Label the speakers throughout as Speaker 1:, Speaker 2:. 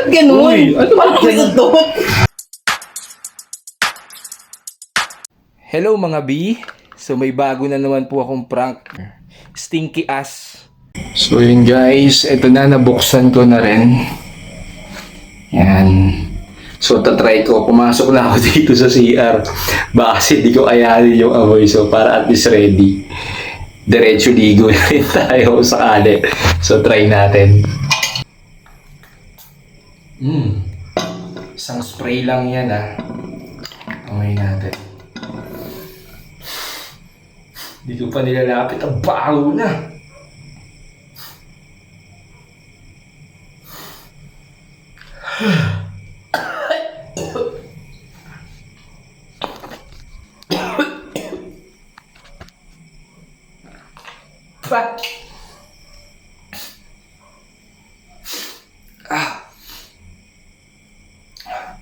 Speaker 1: Ba't ganun?
Speaker 2: Uy, ano ba
Speaker 1: Parang may
Speaker 2: ganun?
Speaker 1: utot.
Speaker 2: Hello mga B. So may bago na naman po akong prank. Stinky ass. So yun guys, ito na, nabuksan ko na rin. Yan. So tatry ko, pumasok na ako dito sa CR. Baka kasi di ko ayanin yung amoy. So para at least ready. Diretso ligo na rin tayo sa kali. So try natin. Isang spray lang yan amoy natin. Di ko pa nilalapit, ang baho na.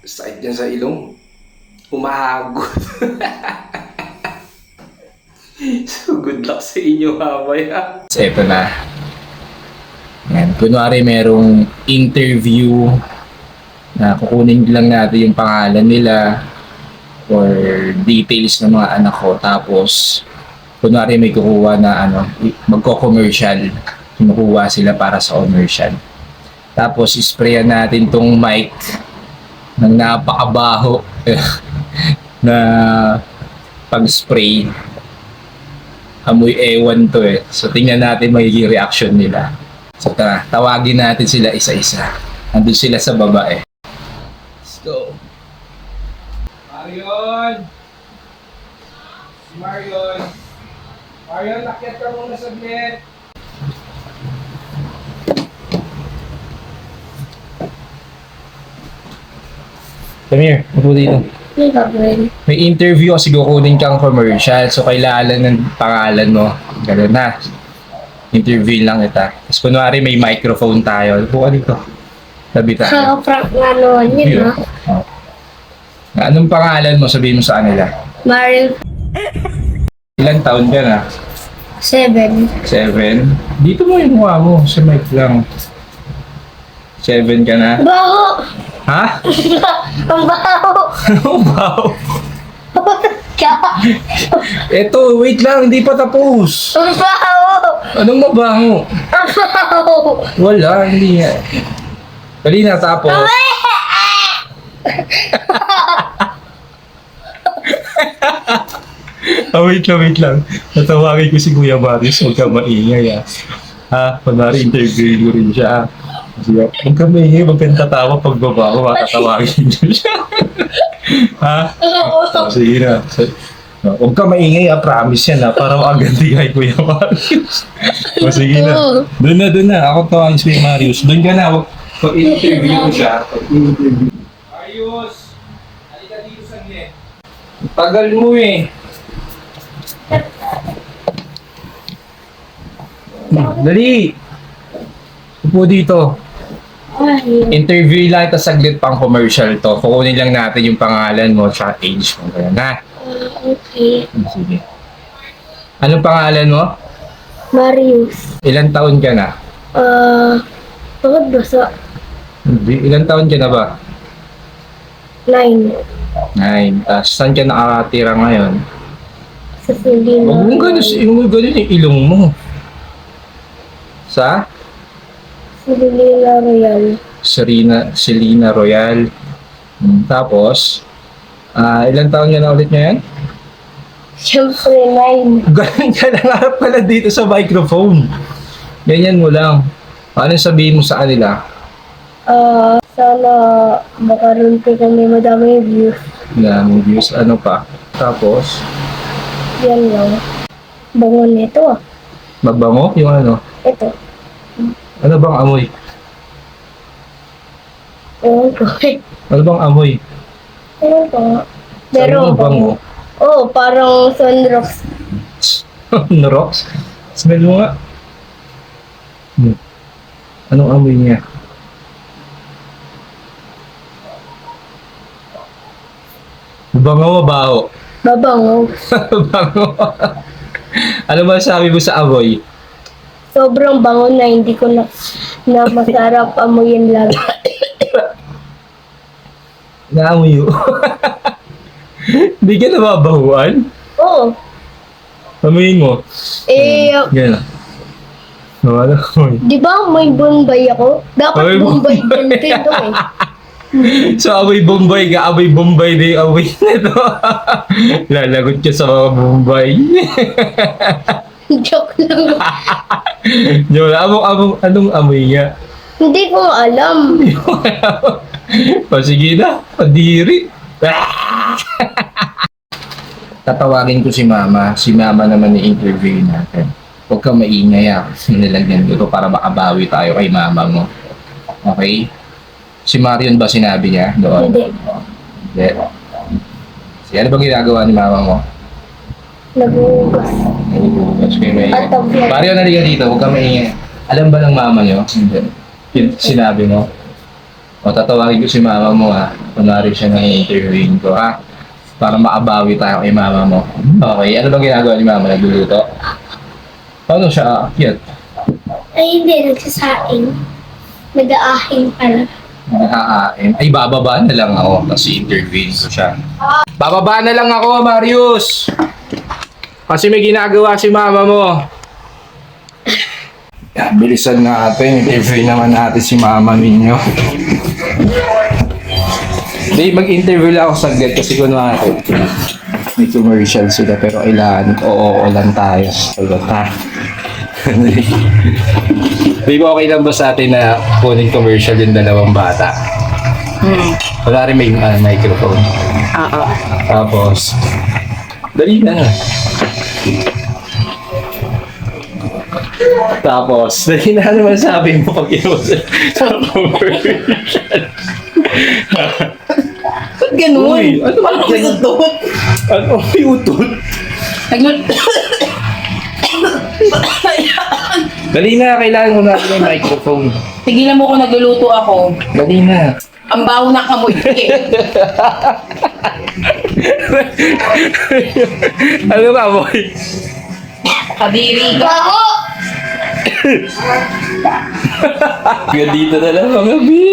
Speaker 2: Sakit dyan sa ilong. Umahagod. So good luck sa inyo mamaya. So ito na. Yan. Kunwari merong interview na kukunin lang natin yung pangalan nila or details ng mga anak ko. Tapos kunwari may kukuha na magko-commercial. Kinukuha sila para sa commercial. Tapos isprayan natin tong mic ng napakabaho na pag-spray. Amoy ewan to So tingnan natin magiging reaction nila. So tara, tawagin natin sila isa-isa. Nandun sila sa baba Let's go. Marion! Si Marion! Marion, akyat ka muna saglit. Come here, upo dito. May interview kasi kukunin kang commercial. So, kailangan ng pangalan mo. Ganun na. Interview lang kita. Tapos, kunwari may microphone tayo. Buka dito. Tabi tayo.
Speaker 3: Kaka-prank nga naman yun, no?
Speaker 2: Anong pangalan mo? Sabihin mo sa kanila.
Speaker 3: Mariel
Speaker 2: Ilang taon ka na?
Speaker 3: 7.
Speaker 2: 7? Dito mo yung mukha mo. Sa mic lang. 7 ka na?
Speaker 3: Baho!
Speaker 2: Ha?
Speaker 3: Ang baho!
Speaker 2: Anong baho?
Speaker 3: Ka!
Speaker 2: Eto, wait lang. Hindi pa tapos.
Speaker 3: Ang baho!
Speaker 2: Anong mabaho?
Speaker 3: Ang baho!
Speaker 2: Wala, hindi nga. Dali na, tapos. Wait lang. Natawagin ko si Kuya Maris. Huwag ka maingay Kunwari interview ko rin siya. Huwag ka maingay, huwag kang tatawa pag baba ko. Matatawagin ko siya. Sige na. Huwag ka maingay promise yan para makaganti kay Kuya Marius. Sige na. Doon na. Ako tawagin si Kuya Marius. Doon ka na. Pag interview ko siya. Marius! Halika dito saglit. Tagal mo Dali! Upo dito. Interview lang ito saglit pang commercial to. Kukunin lang natin yung pangalan mo at age mo. Kaya na.
Speaker 3: Okay.
Speaker 2: Sige. Anong pangalan mo?
Speaker 3: Marius.
Speaker 2: Ilang taon ka na?
Speaker 3: Bakit basa?
Speaker 2: Ilang taon ka na ba?
Speaker 3: 9.
Speaker 2: 9. Saan ka nakatira ngayon?
Speaker 3: Sa Silino.
Speaker 2: Huwag mong gano'n yung ilong mo. Sa?
Speaker 3: Silino Royal.
Speaker 2: Selena Royal. Tapos, ilang taon ka na ulit ngayon?
Speaker 3: Siyempre 9.
Speaker 2: Ganun ka lang harap pala dito sa microphone. Ganyan mo lang. Ano sabihin mo sa kanila?
Speaker 3: Sana makaroon pa kami madaming views.
Speaker 2: Daming views. Ano pa? Tapos,
Speaker 3: Yan lang. Bango nito
Speaker 2: mabango? Yung ano?
Speaker 3: Ito.
Speaker 2: Ano bang amoy?
Speaker 3: Ewan ko.
Speaker 2: Ano bang amoy?
Speaker 3: Ewan ko nga.
Speaker 2: Sabi mo
Speaker 3: Pero
Speaker 2: bango.
Speaker 3: Oo, parang sunrocks.
Speaker 2: Rocks? Smell mo nga. Anong amoy niya? Bango o baho?
Speaker 3: Babango.
Speaker 2: Bango. Ano ba sabi mo sa amoy?
Speaker 3: Sobrang bango na hindi ko na masarap amuyin lagi.
Speaker 2: Naamoy mo. Hindi ka nababahuan?
Speaker 3: Oo.
Speaker 2: Amoyin mo. Gano'n. Nawala ko.
Speaker 3: Di ba may Bombay ako? Dapat
Speaker 2: May
Speaker 3: Bombay
Speaker 2: Bombay.
Speaker 3: din to eh.
Speaker 2: So, amoy Bombay ka. Amoy Bombay din yung amoy nito. Lalagot ka sa mga Bombay.
Speaker 3: Joke lang.
Speaker 2: Yun, anong amoy niya?
Speaker 3: Hindi ko alam.
Speaker 2: O sige na, padiri. Tatawagin ko si Mama. Si Mama naman i-interview natin. Huwag kang maingay Nilagyan ko to para makabawi tayo kay Mama mo. Okay? Si Marion ba sinabi niya doon?
Speaker 3: Hindi.
Speaker 2: Hindi. Sige, ano bang ginagawa ni Mama mo?
Speaker 3: Nagugas.
Speaker 2: Mas kayo maingay.
Speaker 3: At tablet.
Speaker 2: Marion, naliga dito. Huwag kang maingay. Alam ba ng Mama niyo? Hindi. Sinabi mo? O, tatawagin ko si Mama mo Kunwari siya nang i-interviewin ko para makabawi tayo kay Mama mo. Okay, ano bang ginagawa ni Mama? Nagluluto? Paano siya aakyat?
Speaker 3: Ay, hindi. Nagsasaing. Nag-aahing pala.
Speaker 2: Nakakain. Ay, bababa na lang ako kasi interviewin ko siya. Bababa na lang ako, Marius! Kasi may ginagawa si Mama mo. Yan, bilisan natin. Interview naman natin si Mama ninyo. Hindi, mag-interview lang ako saglit kasi kunwari may commercial sila pero kailangan oo lang tayo. Sagot ha. Babe, okay lang ba sa atin na kunin commercial yung dalawang bata? Kunwari may microphone.
Speaker 1: Oo.
Speaker 2: Tapos, dali na. Tapos, dali na naman sabi mo pag iwas sa commercial.
Speaker 1: Ba't ganun?
Speaker 2: Uy, ano ba
Speaker 1: Paano may utot?
Speaker 2: Ano may utot? Dali na, kailangan ko na may microphone.
Speaker 1: Tigilan mo ko nagluluto ako.
Speaker 2: Dali na.
Speaker 1: Ang baho na kamoy eh.
Speaker 2: Ano ka, boy?
Speaker 1: Kadiri ka.
Speaker 3: Baho!
Speaker 2: Hanggang dito na lang mga bi.